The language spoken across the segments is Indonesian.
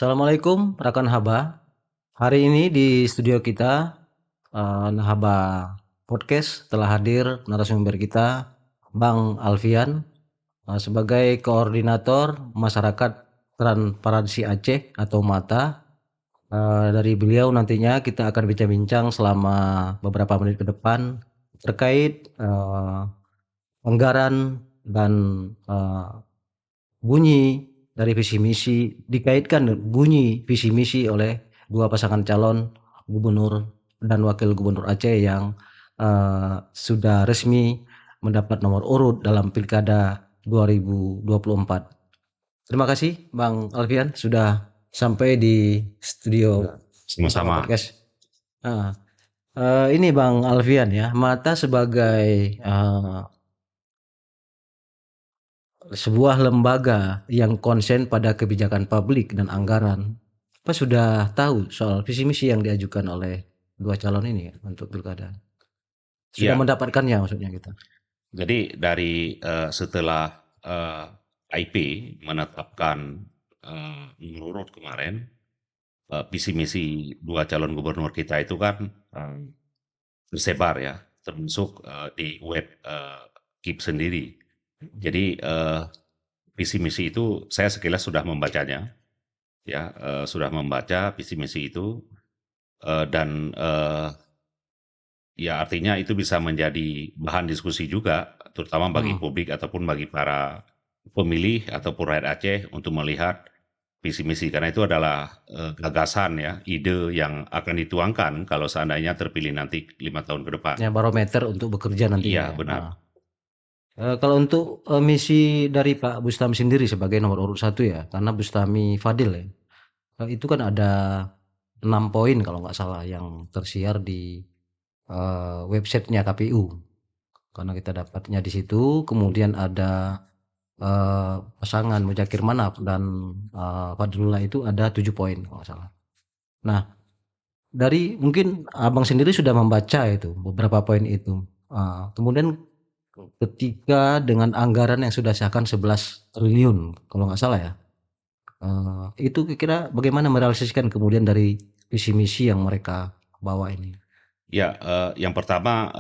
Assalamualaikum rekan Haba. Hari ini di studio kita Haba Podcast telah hadir narasumber kita Bang Alfian sebagai koordinator masyarakat transparansi Aceh atau MATA. Dari beliau nantinya kita akan bincang-bincang selama beberapa menit ke depan terkait anggaran dan bunyi dari visi misi dikaitkan bunyi visi misi oleh dua pasangan calon gubernur dan wakil gubernur Aceh yang sudah resmi mendapat nomor urut dalam Pilkada 2024. Terima kasih Bang Alfian sudah sampai di studio Sama Sama-sama. Podcast. Nah, ini Bang Alfian ya, Mata sebagai sebuah lembaga yang konsen pada kebijakan publik dan anggaran, apa sudah tahu soal visi misi yang diajukan oleh dua calon ini ya, untuk pilkada? Sudah Ya, mendapatkannya maksudnya kita. jadi dari setelah IP menetapkan menurut kemarin visi misi dua calon gubernur kita itu kan tersebar ya, termasuk di web KIP sendiri. Jadi visi misi itu saya sekilas sudah membacanya, ya sudah membaca visi misi itu dan ya artinya itu bisa menjadi bahan diskusi juga, terutama bagi Hmm. publik ataupun bagi para pemilih ataupun rakyat Aceh untuk melihat visi misi. Karena itu adalah gagasan ya, ide yang akan dituangkan kalau seandainya terpilih nanti 5 tahun ke depan. Ya barometer untuk bekerja nantinya Iya ya. benar. Kalau untuk misi dari Pak Bustami sendiri sebagai nomor urut satu ya, karena Bustami Fadil ya, itu kan ada 6 poin kalau nggak salah yang tersiar di websitenya KPU. Karena kita dapatnya di situ, kemudian ada pasangan Mujakir Manaf dan Fadlullah itu ada 7 poin kalau nggak salah. Nah, dari mungkin abang sendiri sudah membaca itu beberapa poin itu. Kemudian ketika dengan anggaran yang sudah disahkan 11 triliun kalau nggak salah ya, itu kira bagaimana merealisasikan kemudian dari visi misi yang mereka bawa ini? Ya, yang pertama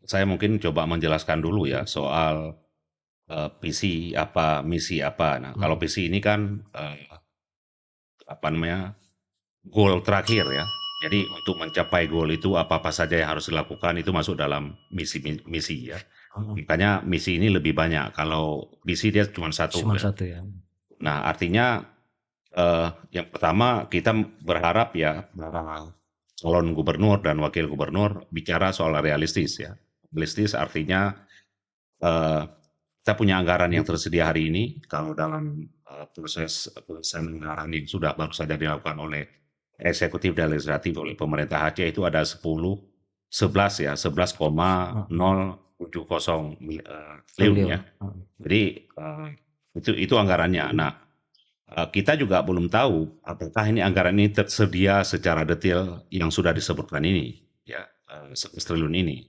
saya mungkin coba menjelaskan dulu ya soal visi apa, misi apa. Nah, kalau Hmm. visi ini kan apa namanya, goal terakhir ya. Jadi untuk mencapai goal itu apa-apa saja yang harus dilakukan itu masuk dalam misi ya. Hmm. Makanya misi ini lebih banyak. Kalau visi dia cuma satu Cuma ya. satu ya. Nah artinya yang pertama kita berharap ya para calon gubernur dan wakil gubernur bicara soal realistis ya. Realistis artinya eh, kita punya anggaran yang tersedia hari ini. Kalau dalam proses anggaran yang sudah baru saja dilakukan oleh eksekutif dan legislatif oleh pemerintah Aceh itu ada 11 ya, Hmm. 11,070 triliun ya. Triliun. Hmm. Jadi itu anggarannya. Nah, kita juga belum tahu apakah ini anggaran ini tersedia secara detail yang sudah disebutkan ini, ya, 11 triliun ini.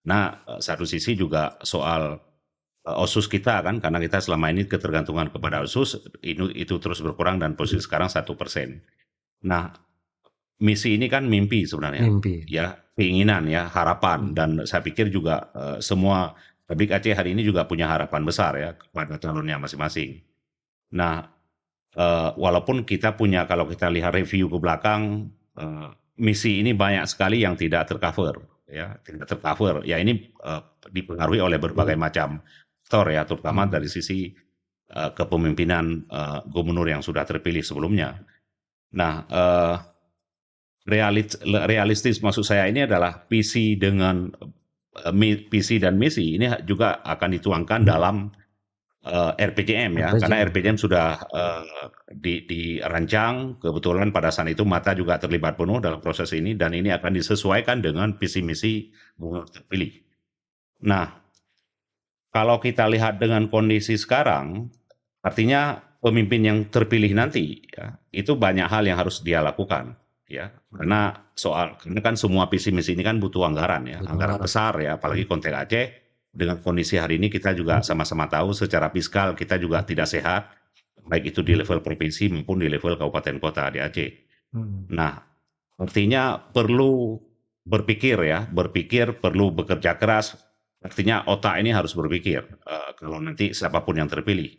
Nah, satu sisi juga soal OSUS kita kan, karena kita selama ini ketergantungan kepada OSUS, itu terus berkurang dan posisi sekarang 1%. Nah, misi ini kan mimpi sebenarnya, Mimpi. ya, keinginan ya, harapan, Hmm. dan saya pikir juga semua publik Aceh hari ini juga punya harapan besar ya kepada calonnya masing-masing. Nah, walaupun kita punya kalau kita lihat review ke belakang, misi ini banyak sekali yang tidak tercover, ya, tidak tercover. Ya ini dipengaruhi oleh berbagai macam faktor ya, terutama Hmm. dari sisi kepemimpinan gubernur yang sudah terpilih sebelumnya. Nah, realistis maksud saya ini adalah visi dengan visi dan misi ini juga akan dituangkan dalam RPJM ya, karena RPJM. RPJM sudah dirancang, kebetulan pada saat itu Mata juga terlibat penuh dalam proses ini, dan ini akan disesuaikan dengan visi misi gubernur terpilih. Nah, kalau kita lihat dengan kondisi sekarang, artinya pemimpin yang terpilih nanti, ya, itu banyak hal yang harus dia lakukan, ya, karena kan semua visi misi ini kan butuh anggaran ya, Butuh anggaran anggaran. besar ya, apalagi konteks Aceh dengan kondisi hari ini kita juga sama-sama tahu secara fiskal kita juga tidak sehat, baik itu di level provinsi maupun di level kabupaten kota di Aceh. Hmm. Nah, artinya perlu berpikir ya, berpikir perlu bekerja keras. Artinya otak ini harus berpikir kalau nanti siapapun yang terpilih.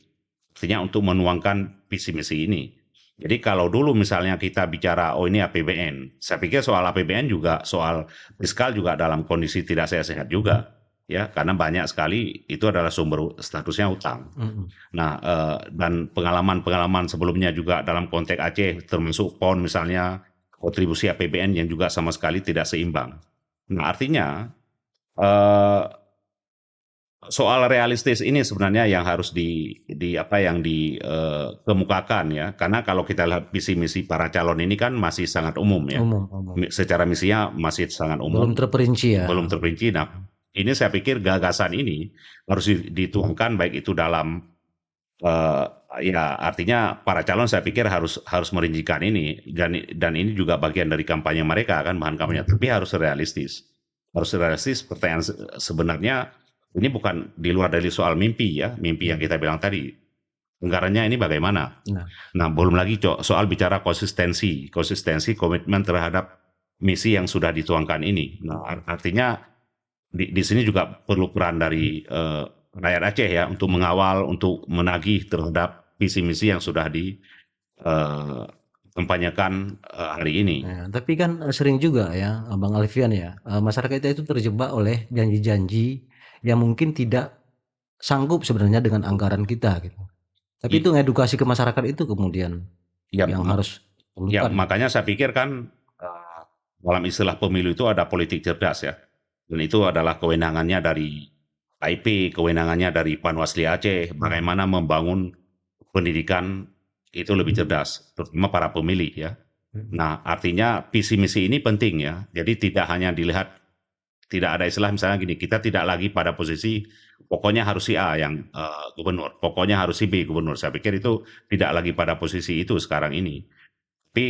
Artinya untuk menuangkan visi misi ini. Jadi kalau dulu misalnya kita bicara, oh ini APBN, saya pikir soal APBN juga, soal fiskal juga dalam kondisi tidak sehat-sehat juga. Ya, karena banyak sekali itu adalah sumber statusnya utang. Hmm. Nah, dan pengalaman-pengalaman sebelumnya juga dalam konteks Aceh, termasuk PON misalnya, kontribusi APBN yang juga sama sekali tidak seimbang. Nah, artinya eh, soal realistis ini sebenarnya yang harus di apa yang dikemukakan ya, karena kalau kita lihat visi misi para calon ini kan masih sangat umum ya, Umum, umum. secara misinya masih sangat Belum umum, terperinci ya. belum terperinci. Nah, ini saya pikir gagasan ini harus dituangkan baik itu dalam eh, ya artinya para calon saya pikir harus harus merincikan ini dan ini juga bagian dari kampanye mereka kan bahan kampanye, Hmm. tapi harus realistis. Harus realistis. Pertanyaan sebenarnya ini bukan di luar dari soal mimpi ya, mimpi yang kita bilang tadi. Anggarannya ini bagaimana? Nah, Nah, belum lagi soal bicara konsistensi komitmen terhadap misi yang sudah dituangkan ini. Nah, artinya di sini juga perlu peran dari rakyat Aceh ya untuk mengawal, untuk menagih terhadap visi misi yang sudah dikampanyekan hari ini. ya, tapi kan sering juga ya, Bang Alfian ya, masyarakat kita itu terjebak oleh janji-janji yang mungkin tidak sanggup sebenarnya dengan anggaran kita gitu. Tapi itu I- ngedukasi ke masyarakat itu kemudian Ya, yang harus ya perlukan. makanya saya pikir kan dalam istilah pemilu itu ada politik cerdas ya, dan itu adalah kewenangannya dari KIP, kewenangannya dari Panwasli Aceh, Hmm. bagaimana membangun pendidikan itu lebih cerdas, terutama para pemilih ya. Hmm. Nah, artinya visi misi ini penting ya. Jadi tidak hanya dilihat, tidak ada istilah misalnya gini, kita tidak lagi pada posisi pokoknya harus si A yang gubernur, pokoknya harus si B gubernur. Saya pikir itu tidak lagi pada posisi itu sekarang ini. Tapi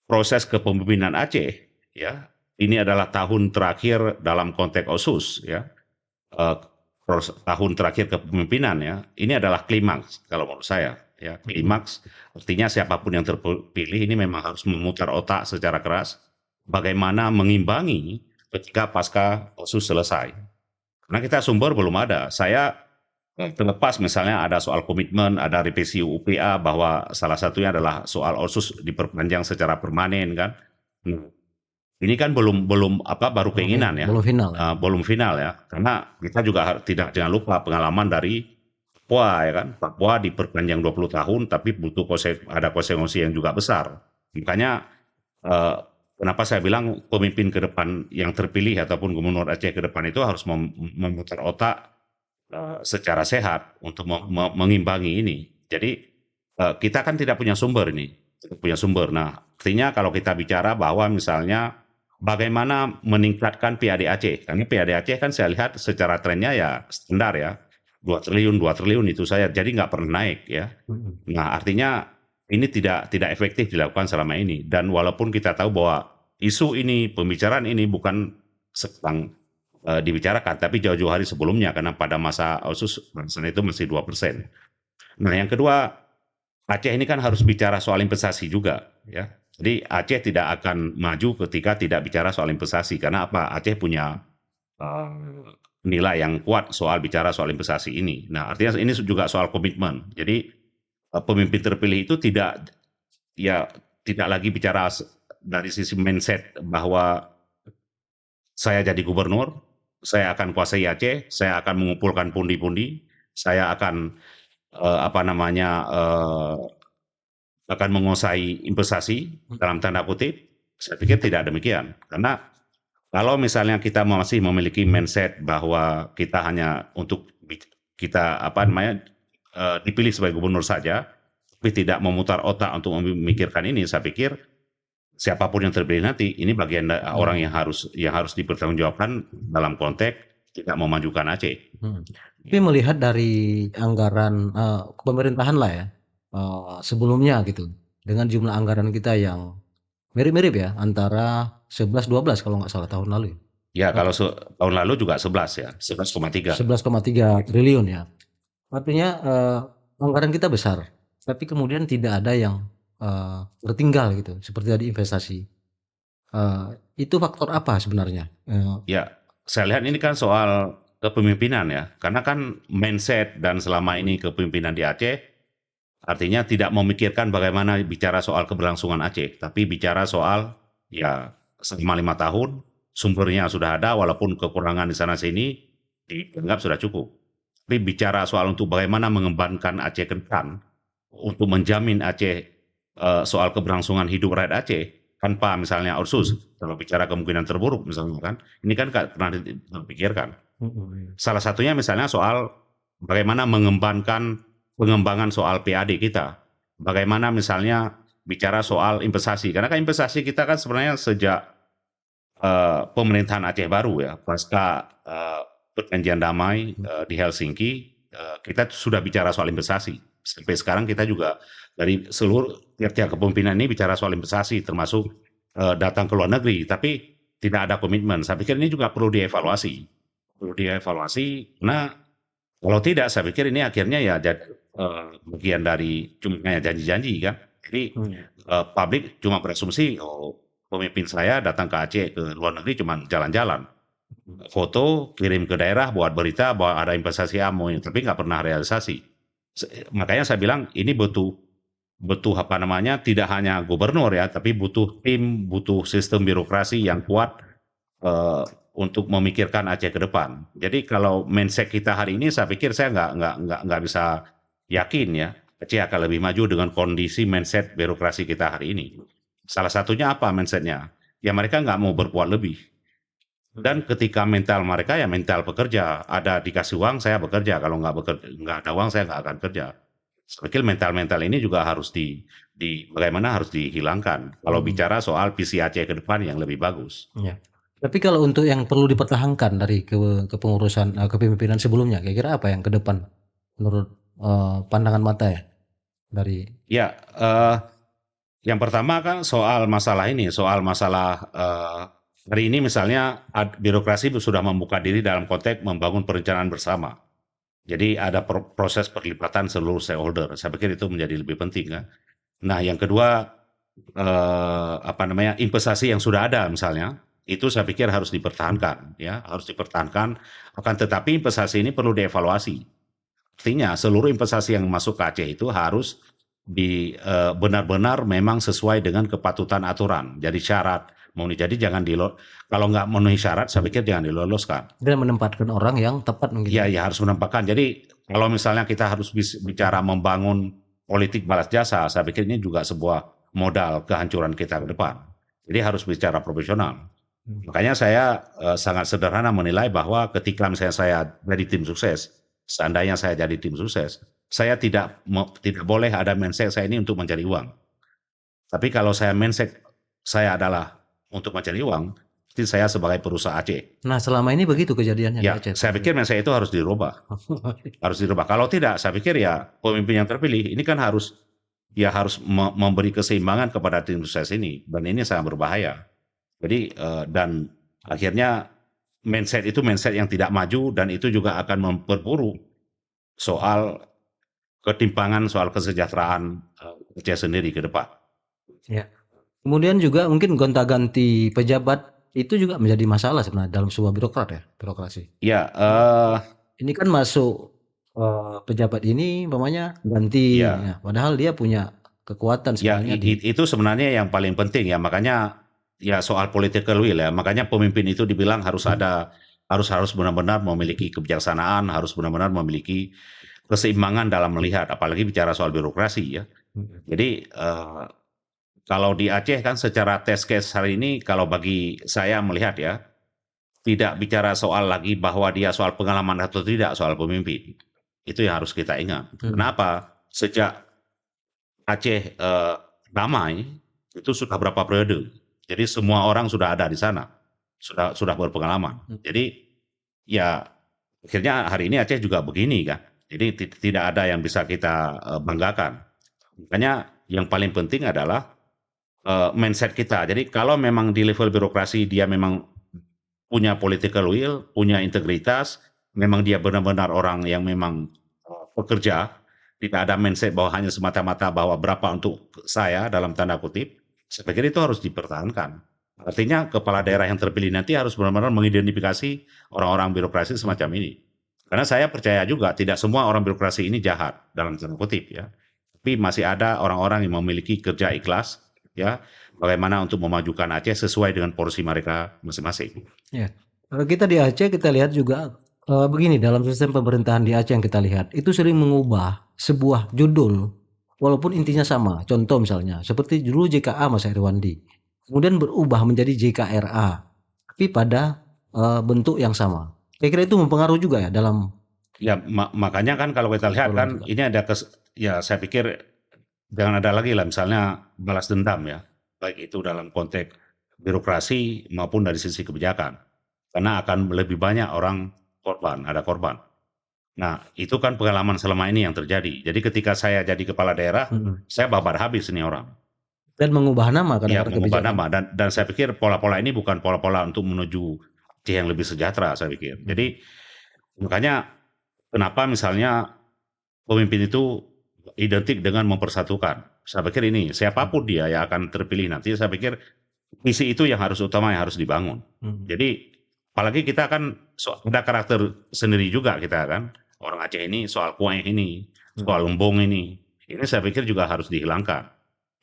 proses kepemimpinan Aceh ya, ini adalah tahun terakhir dalam konteks OSUS ya. Eh, tahun terakhir kepemimpinan ya, ini adalah klimaks kalau menurut saya ya. Hmm. Klimaks artinya siapapun yang terpilih ini memang harus memutar otak secara keras bagaimana mengimbangi ketika pasca OSUS selesai. Karena kita sumber belum ada. Saya terlepas misalnya ada soal komitmen, ada revisi UPA bahwa salah satunya adalah soal OSUS diperpanjang secara permanen kan. Nah, ini kan belum belum apa baru Belum keinginan ya, belum final ya. belum final ya. Karena kita juga tidak jangan lupa pengalaman dari Papua ya kan. Papua diperpanjang 20 tahun tapi butuh ada konsekuensi yang juga besar. Makanya eh, kenapa saya bilang pemimpin ke depan yang terpilih ataupun gubernur Aceh ke depan itu harus memutar otak secara sehat untuk mengimbangi ini. Jadi kita kan tidak punya sumber ini, tidak punya sumber. Nah, artinya kalau kita bicara bahwa misalnya bagaimana meningkatkan PAD Aceh, karena PAD Aceh kan saya lihat secara trennya ya standar ya, 2 triliun itu saya, jadi nggak pernah naik ya. Hmm. Nah, artinya ini tidak efektif dilakukan selama ini. Dan walaupun kita tahu bahwa isu ini, pembicaraan ini bukan sedang dibicarakan, tapi jauh-jauh hari sebelumnya karena pada masa OSUS itu masih 2%. Nah, yang kedua, Aceh ini kan harus bicara soal investasi juga, ya. Jadi Aceh tidak akan maju ketika tidak bicara soal investasi karena apa? Aceh punya nilai yang kuat soal bicara soal investasi ini. Nah, artinya ini juga soal komitmen. Jadi pemimpin terpilih itu ya tidak lagi bicara dari sisi mindset bahwa saya jadi gubernur, saya akan kuasai Aceh, saya akan mengumpulkan pundi-pundi, saya akan apa namanya akan menguasai investasi dalam tanda kutip. Saya pikir tidak demikian, karena kalau misalnya kita masih memiliki mindset bahwa kita hanya untuk kita apa namanya dipilih sebagai gubernur saja, tapi tidak memutar otak untuk memikirkan ini, saya pikir siapapun yang terpilih nanti ini bagian orang Hmm. yang harus dipertanggungjawabkan dalam konteks tidak memajukan Aceh. Hmm. Tapi melihat dari anggaran pemerintahan lah ya, sebelumnya gitu, dengan jumlah anggaran kita yang mirip-mirip ya antara 11-12 kalau nggak salah tahun lalu. Ya Ya. kalau tahun lalu juga 11 ya, 11,3. 11,3 triliun ya. Artinya, anggaran kita besar, tapi kemudian tidak ada yang, tertinggal gitu, seperti tadi investasi. Eee, itu faktor apa sebenarnya? Ya, saya lihat ini kan soal kepemimpinan ya, karena kan mindset dan selama ini kepemimpinan di Aceh artinya tidak memikirkan bagaimana bicara soal keberlangsungan Aceh, tapi bicara soal ya selama 5 tahun sumbernya sudah ada, walaupun kekurangan di sana sini dianggap sudah cukup. Tapi bicara soal untuk bagaimana mengembangkan Aceh ke depan, untuk menjamin Aceh soal keberlangsungan hidup rakyat Aceh tanpa misalnya Ursus, kalau bicara kemungkinan terburuk misalnya kan, ini kan nggak pernah dipikirkan. Mhm. Salah satunya misalnya soal bagaimana mengembangkan pengembangan soal PAD kita. Bagaimana misalnya bicara soal investasi. Karena kan investasi kita kan sebenarnya sejak pemerintahan Aceh baru ya, pasca perjanjian damai di Helsinki, kita sudah bicara soal investasi. Sampai sekarang kita juga dari seluruh tiap-tiap kepemimpinan ini bicara soal investasi, termasuk datang ke luar negeri, tapi tidak ada komitmen. Saya pikir ini juga perlu dievaluasi. Nah, kalau tidak, saya pikir ini akhirnya ya jadi bagian dari cuma janji-janji kan. Jadi Mmm. publik cuma berasumsi, oh pemimpin saya datang ke Aceh ke luar negeri cuma jalan-jalan, foto, kirim ke daerah buat berita bahwa ada investasi AMO, tapi nggak pernah realisasi. Makanya saya bilang ini butuh butuh apa namanya tidak hanya gubernur ya, tapi butuh tim, butuh sistem birokrasi yang kuat eh, untuk memikirkan Aceh ke depan. Jadi kalau mindset kita hari ini, saya pikir saya nggak bisa yakin ya Aceh akan lebih maju dengan kondisi mindset birokrasi kita hari ini. Salah satunya apa mindsetnya? Ya mereka nggak mau berbuat lebih. Dan ketika mental mereka ya mental pekerja, ada dikasih uang saya bekerja, kalau nggak bekerja, nggak ada uang saya nggak akan kerja. Saya pikir mental-mental ini juga harus bagaimana harus dihilangkan. Kalau Mhm. bicara soal visi Aceh ke depan yang lebih bagus. Iya. Tapi kalau untuk yang perlu dipertahankan dari kepengurusan, kepemimpinan sebelumnya, kira-kira apa yang ke depan menurut, pandangan mata ya dari Ya, yang pertama kan soal masalah ini, soal masalah hari ini misalnya birokrasi sudah membuka diri dalam konteks membangun perencanaan bersama. Jadi ada proses perlibatan seluruh stakeholder. Saya pikir itu menjadi lebih penting kan. Nah, yang kedua apa namanya investasi yang sudah ada misalnya itu saya pikir harus dipertahankan ya, harus dipertahankan. Akan tetapi investasi ini perlu dievaluasi. Artinya seluruh investasi yang masuk ke Aceh itu harus benar-benar memang sesuai dengan kepatutan aturan. Jadi syarat jadi jangan kalau nggak memenuhi syarat, saya pikir jangan diloloskan. dan menempatkan orang yang tepat mungkin Ya, ya? ya harus menempatkan. Jadi kalau misalnya kita harus bicara membangun politik balas jasa, saya pikir ini juga sebuah modal kehancuran kita ke depan. Jadi harus bicara profesional. Mmm. Makanya saya sangat sederhana menilai bahwa ketika misalnya saya jadi tim sukses, seandainya saya jadi tim sukses, saya tidak boleh ada mindset saya ini untuk mencari uang. Tapi kalau saya mindset saya adalah untuk mencari uang, jadi saya sebagai perusahaan Aceh. Nah, selama ini begitu kejadiannya di Ya, Aceh saya seperti pikir itu? mindset itu harus dirubah. Harus dirubah. Kalau tidak, saya pikir ya pemimpin yang terpilih ini kan harus memberi keseimbangan kepada tim sukses ini, dan ini sangat berbahaya. Jadi dan akhirnya mindset yang tidak maju, dan itu juga akan memperburuk soal ketimpangan soal kesejahteraan Aceh sendiri ke depan. Ya. Kemudian juga mungkin gonta-ganti pejabat itu juga menjadi masalah sebenarnya dalam sebuah birokrasi. Ya, Ini kan masuk, pejabat ini umpamanya ganti, ya, ya padahal dia punya kekuatan ya sebenarnya di itu sebenarnya yang paling penting ya, makanya ya soal political will ya, makanya pemimpin itu dibilang harus benar-benar memiliki kebijaksanaan, harus benar-benar memiliki keseimbangan dalam melihat, apalagi bicara soal birokrasi ya. mhm, Jadi kalau di Aceh kan secara test case hari ini, kalau bagi saya melihat ya, tidak bicara soal lagi bahwa dia soal pengalaman atau tidak soal pemimpin. Itu yang harus kita ingat. mhm, Kenapa? Sejak Aceh damai, itu sudah berapa periode. Jadi semua orang sudah ada di sana, sudah berpengalaman. mhm, Jadi ya akhirnya hari ini Aceh juga begini kan. Jadi tidak ada yang bisa kita banggakan. Makanya yang paling penting adalah mindset kita. Jadi kalau memang di level birokrasi dia memang punya political will, punya integritas, memang dia benar-benar orang yang memang pekerja, tidak ada mindset bahwa hanya semata-mata bahwa berapa untuk saya dalam tanda kutip, saya pikir itu harus dipertahankan. Artinya kepala daerah yang terpilih nanti harus benar-benar mengidentifikasi orang-orang birokrasi semacam ini. Karena saya percaya juga tidak semua orang birokrasi ini jahat dalam tanda kutip ya. Tapi masih ada orang-orang yang memiliki kerja ikhlas ya, bagaimana untuk memajukan Aceh sesuai dengan porsi mereka masing-masing. Ya. Kalau kita di Aceh kita lihat juga begini, dalam sistem pemerintahan di Aceh yang kita lihat itu sering mengubah sebuah judul walaupun intinya sama. Contoh misalnya seperti dulu JKA Mas Irwandi, kemudian berubah menjadi JKRA, tapi pada bentuk yang sama. Kira-kira itu mempengaruhi juga ya dalam Ya, makanya kan kalau kita lihat kan juga. ini ada ya saya pikir jangan ada lagi lah misalnya balas dendam ya, baik itu dalam konteks birokrasi maupun dari sisi kebijakan. Karena akan lebih banyak orang korban, ada korban. Nah, itu kan pengalaman selama ini yang terjadi. Jadi ketika saya jadi kepala daerah, Mm-mm. saya babar habis ini orang. Dan mengubah nama Ya, kadang-kadang mengubah kebijakan. nama dan saya pikir pola-pola ini bukan pola-pola untuk menuju Aceh yang lebih sejahtera saya pikir. Mm. Jadi makanya kenapa misalnya pemimpin itu identik dengan mempersatukan. Saya pikir ini siapapun dia yang akan terpilih nanti, saya pikir visi itu yang harus utama yang harus dibangun. Mm. Jadi apalagi kita kan ada karakter sendiri juga kita kan. Orang Aceh ini soal kue ini, soal lembong ini saya pikir juga harus dihilangkan.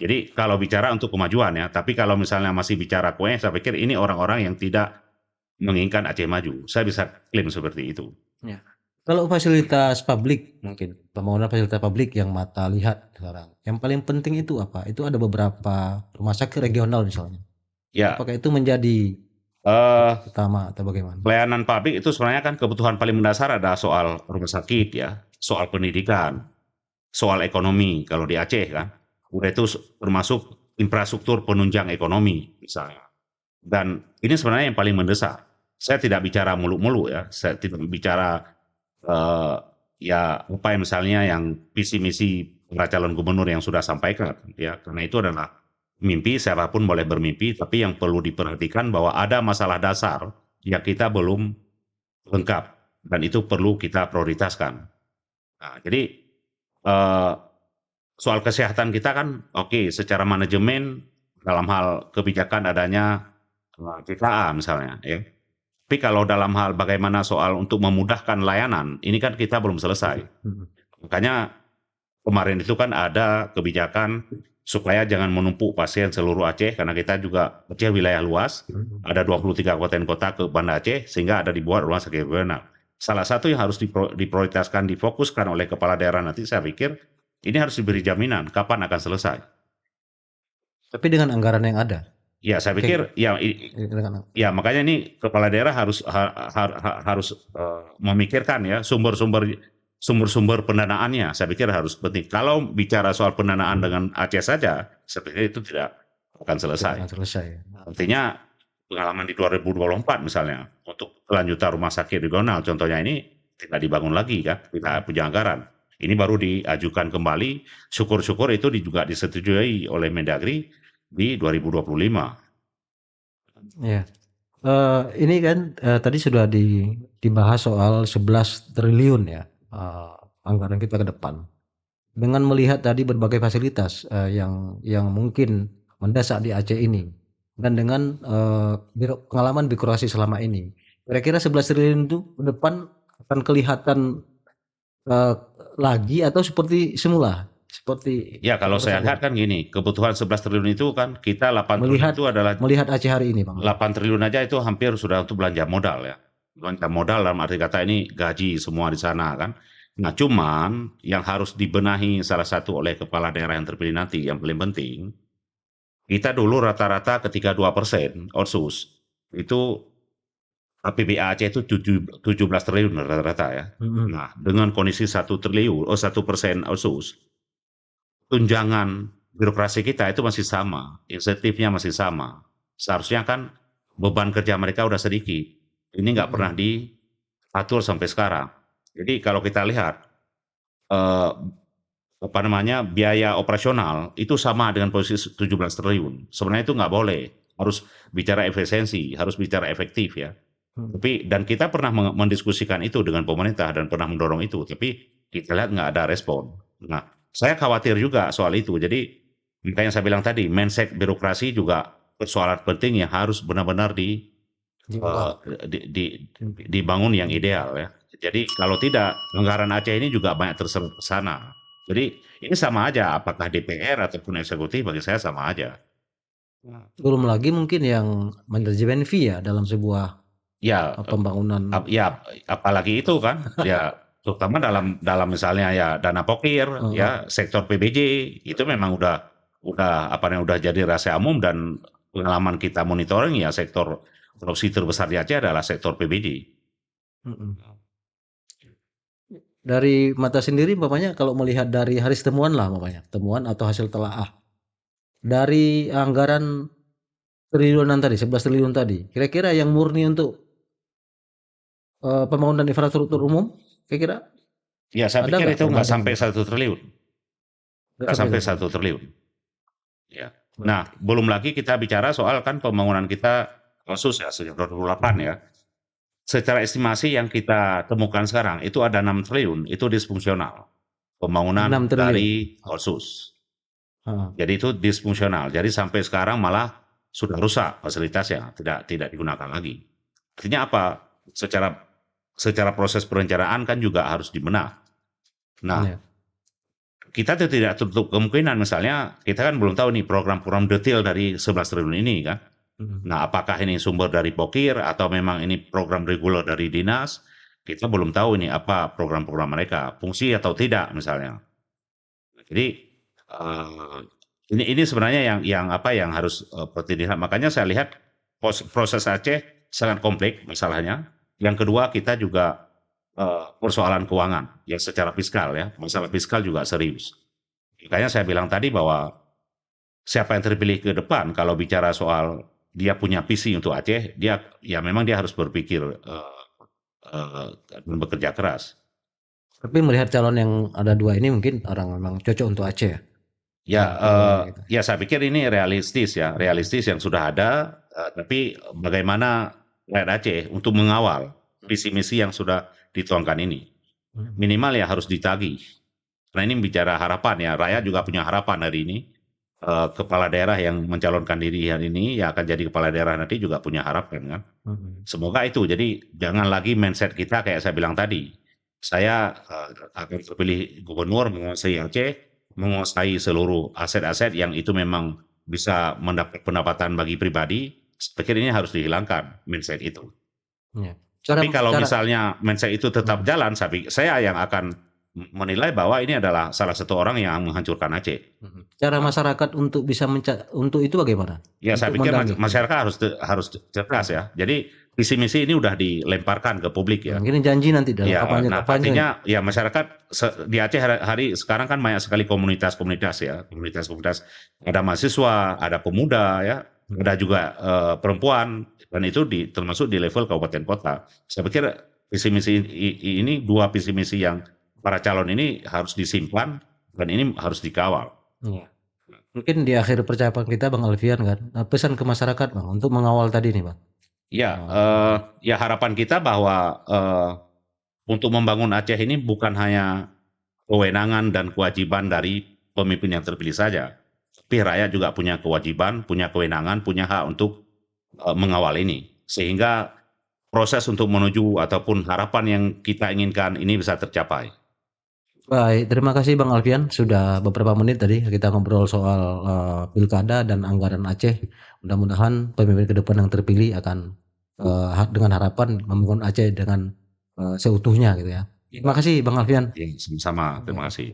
Jadi kalau bicara untuk kemajuan ya, tapi kalau misalnya masih bicara kue, saya pikir ini orang-orang yang tidak menginginkan Aceh maju. Saya bisa klaim seperti itu. Ya. Kalau fasilitas publik mungkin pembangunan fasilitas publik yang mata lihat sekarang, yang paling penting itu apa? Itu ada beberapa rumah sakit regional misalnya. Ya, Apakah itu menjadi eh utama atau bagaimana? pelayanan publik itu sebenarnya kan kebutuhan paling mendasar ada soal rumah sakit ya, soal pendidikan, soal ekonomi kalau di Aceh kan. Udah itu termasuk infrastruktur penunjang ekonomi misalnya. Dan ini sebenarnya yang paling mendesak. Saya tidak bicara muluk-muluk ya, saya tidak bicara eh, ya apa yang misalnya yang visi misi para calon gubernur yang sudah sampaikan ya, karena itu adalah mimpi, siapapun boleh bermimpi, tapi yang perlu diperhatikan bahwa ada masalah dasar yang kita belum lengkap dan itu perlu kita prioritaskan. Nah, jadi eh, soal kesehatan kita kan oke, secara manajemen dalam hal kebijakan adanya JKA misalnya ya. Tapi kalau dalam hal bagaimana soal untuk memudahkan layanan, ini kan kita belum selesai. Mm. Makanya kemarin itu kan ada kebijakan supaya jangan menumpuk pasien seluruh Aceh karena kita juga Aceh wilayah luas, Mm. ada 23 kabupaten kota ke Banda Aceh sehingga ada dibuat rumah sakit regional. Salah satu yang harus diprioritaskan, difokuskan oleh kepala daerah nanti saya pikir ini harus diberi jaminan kapan akan selesai. Tapi dengan anggaran yang ada. Ya, saya Oke, pikir ya dengan ya makanya ini kepala daerah harus memikirkan ya sumber-sumber pendanaannya. Saya pikir harus penting. Kalau bicara soal pendanaan dengan Aceh saja, saya pikir itu tidak akan tidak selesai. akan selesai. Artinya pengalaman di 2024 misalnya untuk kelanjutan rumah sakit regional contohnya ini tidak dibangun lagi kan, tidak punya anggaran. Ini baru diajukan kembali. Syukur-syukur itu juga disetujui oleh Mendagri di 2025. Ya. Ini kan tadi sudah dibahas soal 11 triliun ya anggaran kita ke depan. Dengan melihat tadi berbagai fasilitas yang mungkin mendesak di Aceh ini dan dengan pengalaman birokrasi selama ini, kira-kira 11 triliun itu ke depan akan kelihatan eh, lagi atau seperti semula, seperti Ya, kalau saya lihat kan gini, kebutuhan 11 triliun itu kan kita 8 triliun melihat itu adalah melihat Aceh hari ini, Bang. 8 triliun aja itu hampir sudah untuk belanja modal ya. Belanja modal dalam arti kata ini gaji semua di sana kan. Nah, cuman yang harus dibenahi salah satu oleh kepala daerah yang terpilih nanti yang paling penting, kita dulu rata-rata ketika 2% otsus itu APBA Aceh itu 17 triliun rata-rata ya. Mm-mm. Nah, dengan kondisi 1 triliun, 1% otsus, tunjangan birokrasi kita itu masih sama, insentifnya masih sama. Seharusnya kan beban kerja mereka udah sedikit. Ini nggak pernah diatur sampai sekarang. Jadi kalau kita lihat eh, apa namanya biaya operasional itu sama dengan posisi 17 triliun. Sebenarnya itu nggak boleh. Harus bicara efisiensi, harus bicara efektif ya. Tapi dan kita pernah mendiskusikan itu dengan pemerintah dan pernah mendorong itu, tapi kita lihat nggak ada respon. Nah, saya khawatir juga soal itu. Jadi, makanya saya bilang tadi, mindset birokrasi juga persoalan penting yang harus benar-benar Diubah. dibangun yang ideal ya. Jadi kalau tidak, anggaran Aceh ini juga banyak terserap ke sana. Jadi ini sama aja, apakah DPR ataupun eksekutif bagi saya sama aja. Belum lagi mungkin yang manajemen fee ya dalam sebuah Ya, pembangunan. ya apalagi itu kan, ya terutama dalam dalam misalnya ya dana pokir, Heeh. ya sektor PBJ itu memang udah apa namanya udah jadi rahasia umum dan pengalaman kita monitoring ya sektor korupsi terbesar di Aceh adalah sektor PBJ. Mhm. Dari mata sendiri umpamanya kalau melihat dari haris temuan lah umpamanya, temuan atau hasil telaah. Dari anggaran triliunan tadi, 11 triliun tadi, kira-kira yang murni untuk pembangunan infrastruktur umum, kira-kira Ya saya ada pikir nggak itu nggak pernah sampai dengar? 1 triliun, Nggak nggak sampai sampai satu. 1 triliun. Ya. Baik. Nah, belum lagi kita bicara soal kan pembangunan kita khusus ya sejak 2008 ya. Secara estimasi yang kita temukan sekarang itu ada 6 triliun, itu disfungsional. 6 Pembangunan triliun. dari Otsus. Heeh. Jadi itu disfungsional. Jadi sampai sekarang malah sudah rusak fasilitasnya, tidak digunakan lagi. Artinya apa? Secara secara proses perencanaan kan juga harus dibedah. Nah, Iya. kita tidak tutup kemungkinan misalnya kita kan belum tahu nih program-program detail dari 11 triliun ini kan. Mhm. Nah, apakah ini sumber dari Pokir atau memang ini program reguler dari dinas? Kita belum tahu ini apa program-program mereka, fungsi atau tidak misalnya. Jadi eh, ini sebenarnya yang apa yang harus perlu dilihat. Makanya saya lihat proses Aceh sangat kompleks masalahnya. Yang kedua kita juga persoalan keuangan yang secara fiskal ya, masalah fiskal juga serius. Makanya saya bilang tadi bahwa siapa yang terpilih ke depan kalau bicara soal dia punya visi untuk Aceh, dia ya memang dia harus berpikir dan bekerja keras. Tapi melihat calon yang ada 2 ini mungkin orang memang cocok untuk Aceh ya, Ya, calon-calonnya gitu. ya saya pikir ini realistis ya, realistis yang sudah ada, tapi bagaimana rakyat Aceh untuk mengawal visi misi yang sudah dituangkan ini. Mhm. Minimal ya harus ditagih. Karena ini bicara harapan ya, rakyat juga punya harapan hari ini. Kepala daerah yang mencalonkan diri hari ini yang akan jadi kepala daerah nanti juga punya harapan kan. Mhm. Semoga itu. Jadi jangan lagi mindset kita kayak saya bilang tadi. Saya akan terpilih gubernur menguasai Aceh, menguasai seluruh aset-aset yang itu memang bisa mendapat pendapatan bagi pribadi. Saya pikir ini harus dihilangkan mindset itu. Iya. Cara Tapi kalau cara misalnya mindset itu tetap mhm. jalan, saya yang akan menilai bahwa ini adalah salah satu orang yang menghancurkan Aceh. Mhm. Cara Nah, masyarakat untuk bisa untuk itu bagaimana? ya saya Untuk pikir mendampingi gitu? masyarakat harus cerdas Mhm. ya. Jadi visi misi ini udah dilemparkan ke publik ya. Ini janji nanti dalam Ya, nah kampanye-kampanye nih. artinya ya masyarakat di Aceh hari sekarang kan banyak sekali komunitas-komunitas ya, komunitas-komunitas ada mahasiswa, ada pemuda ya, ada Mhm. juga perempuan dan itu termasuk di level kabupaten kota. Saya pikir visi misi ini dua visi misi yang para calon ini harus disimpan dan ini harus dikawal. Iya. Mungkin di akhir percakapan kita Bang Alfian kan, pesan ke masyarakat Bang untuk mengawal tadi nih Bang. Ya, ya harapan kita bahwa untuk membangun Aceh ini bukan hanya kewenangan dan kewajiban dari pemimpin yang terpilih saja, tapi rakyat juga punya kewajiban, punya kewenangan, punya hak untuk mengawal ini, sehingga proses untuk menuju ataupun harapan yang kita inginkan ini bisa tercapai. Baik, terima kasih Bang Alfian sudah beberapa menit tadi kita ngobrol soal pilkada dan anggaran Aceh. Mudah-mudahan pemimpin ke depan yang terpilih akan dengan harapan membangun Aceh dengan seutuhnya gitu ya. Terima Ya, kasih Bang Alfian. sama-sama. Terima Ya. kasih.